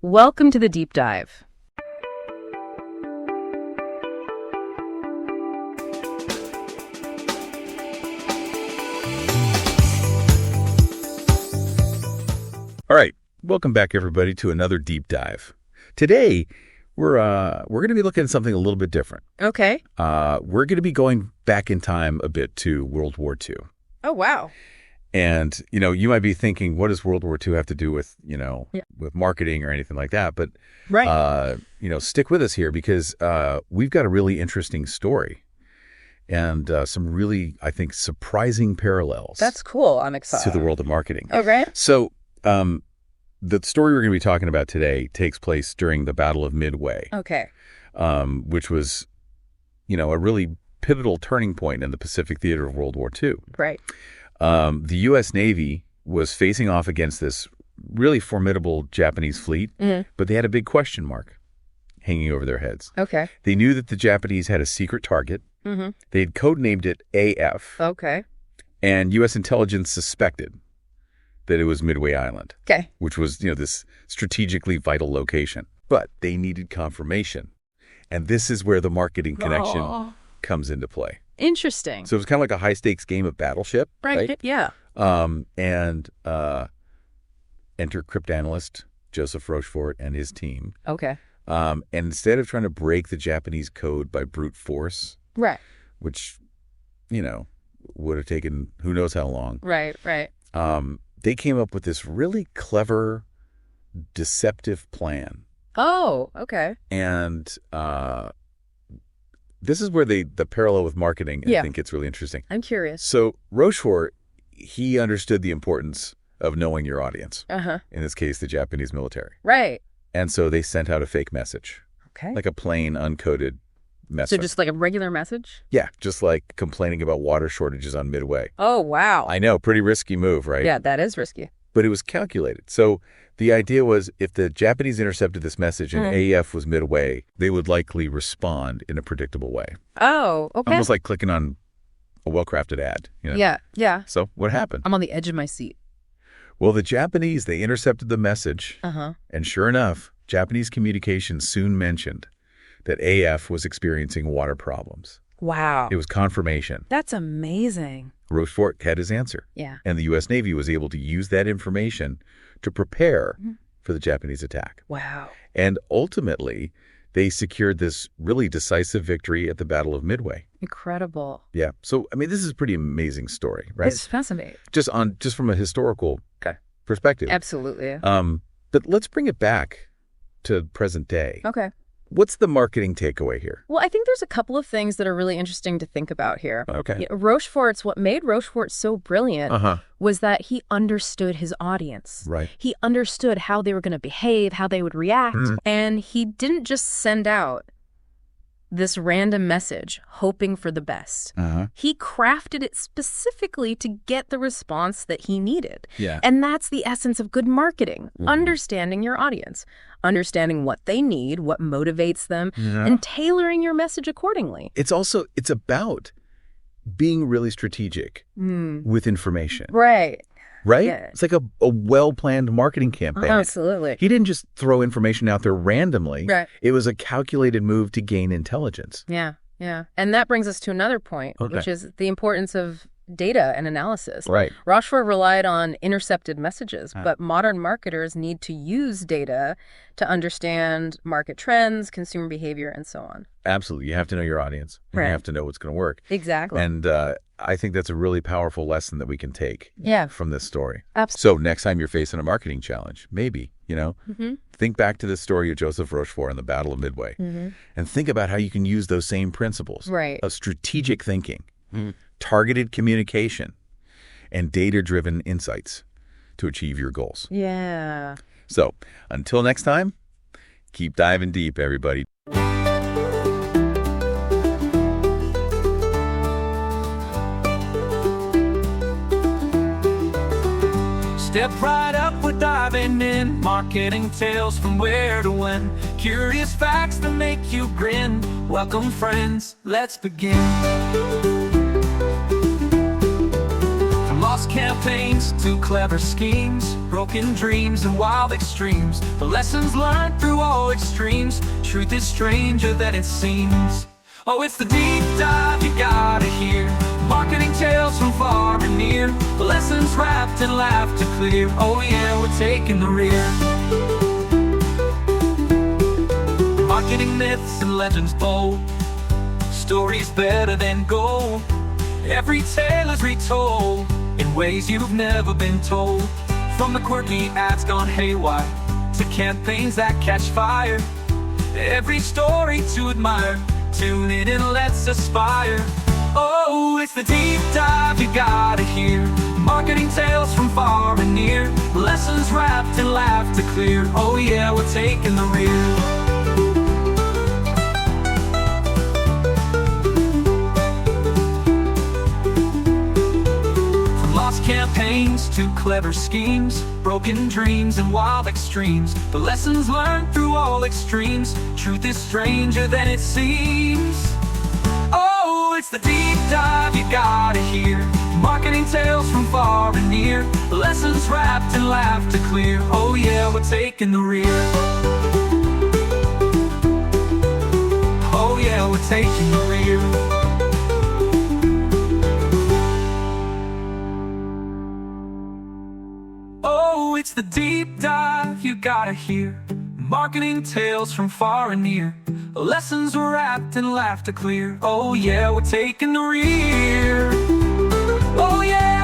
Welcome to the Deep Dive. All right, welcome back everybody to another deep dive. Today, we're going to be looking at something a little bit different. Okay. We're going to be going back in time a bit to World War II. Oh, wow. And, you might be thinking, what does World War II have to do with, with marketing or anything like that? But, right. Stick with us here because we've got a really interesting story and some really, I think, surprising parallels. That's cool. I'm excited. To the world of marketing. Okay. So, the story we're going to be talking about today takes place during the Battle of Midway. Okay. Which was, a really pivotal turning point in the Pacific theater of World War II. Right. The U.S. Navy was facing off against this really formidable Japanese fleet, but they had a big question mark hanging over their heads. Okay. They knew that the Japanese had a secret target. Mm-hmm. They had codenamed it AF. Okay. And U.S. intelligence suspected that it was Midway Island. Okay. Which was, this strategically vital location. But they needed confirmation. And this is where the marketing connection comes into play. Interesting. So it was kind of like a high-stakes game of Battleship. Right. Yeah. And enter cryptanalyst Joseph Rochefort and his team. Okay. And instead of trying to break the Japanese code by brute force, right, which, would have taken who knows how long. Right. They came up with this really clever, deceptive plan. Oh, okay. And this is where the parallel with marketing, I think, gets really interesting. I'm curious. So Rochefort, he understood the importance of knowing your audience. Uh-huh. In this case, the Japanese military. Right. And so they sent out a fake message. Okay. Like a plain, uncoded message. So just like a regular message? Yeah, just like complaining about water shortages on Midway. Oh, wow. I know, pretty risky move, right? Yeah, that is risky. But it was calculated. So the idea was if the Japanese intercepted this message and AF was Midway, they would likely respond in a predictable way. Oh, okay. Almost like clicking on a well-crafted ad. Yeah. So what happened? I'm on the edge of my seat. Well, the Japanese, they intercepted the message. Uh-huh. And sure enough, Japanese communications soon mentioned that AF was experiencing water problems. Wow. It was confirmation. That's amazing. Rochefort had his answer. Yeah. And the U.S. Navy was able to use that information to prepare for the Japanese attack. Wow. And ultimately, they secured this really decisive victory at the Battle of Midway. Incredible. Yeah. So, this is a pretty amazing story, right? It's fascinating. Just from a historical perspective. Absolutely. But let's bring it back to present day. Okay. What's the marketing takeaway here? Well, I think there's a couple of things that are really interesting to think about here. Okay. What made Rochefort so brilliant was that he understood his audience. Right. He understood how they were going to behave, how they would react. And he didn't just send out this random message hoping for the best. He crafted it specifically to get the response that he needed. Yeah. And that's the essence of good marketing, understanding your audience, understanding what they need, what motivates them, and tailoring your message accordingly. It's about being really strategic with information. Right. Right? Yeah. It's like a well-planned marketing campaign. Absolutely. He didn't just throw information out there randomly. Right. It was a calculated move to gain intelligence. Yeah. And that brings us to another point, which is the importance of data and analysis. Right. Rochefort relied on intercepted messages, but modern marketers need to use data to understand market trends, consumer behavior, and so on. Absolutely. You have to know your audience. And you have to know what's going to work. Exactly. And I think that's a really powerful lesson that we can take from this story. Absolutely. So next time you're facing a marketing challenge, maybe, think back to the story of Joseph Rochefort and the Battle of Midway and think about how you can use those same principles of strategic thinking, targeted communication, and data-driven insights to achieve your goals. Yeah. So until next time, keep diving deep, everybody. Step right up, we're diving in. Marketing tales from where to when. Curious facts that make you grin. Welcome, friends, let's begin. From lost campaigns to clever schemes, broken dreams and wild extremes, the lessons learned through all extremes, truth is stranger than it seems. Oh, it's the deep dive you gotta hear, marketing tales from far and near, the lessons wrapped in laughter clear. Oh yeah, we're taking the rear. Marketing myths and legends bold, stories better than gold. Every tale is retold in ways you've never been told. From the quirky ads gone haywire to campaigns that catch fire, every story to admire. Tune in and let's aspire. Oh, it's the deep dive you gotta hear, marketing tales from far and near, lessons wrapped in laughter clear. Oh yeah, we're taking the rear. Campaigns to clever schemes, broken dreams and wild extremes, the lessons learned through all extremes, truth is stranger than it seems. Oh, it's the deep dive you gotta hear, marketing tales from far and near, lessons wrapped in laughter clear. Oh yeah, we're taking the rear. Oh yeah, we're taking the rear. It's the deep dive you gotta hear, marketing tales from far and near, lessons wrapped in laughter clear. Oh yeah, we're taking the rear. Oh yeah.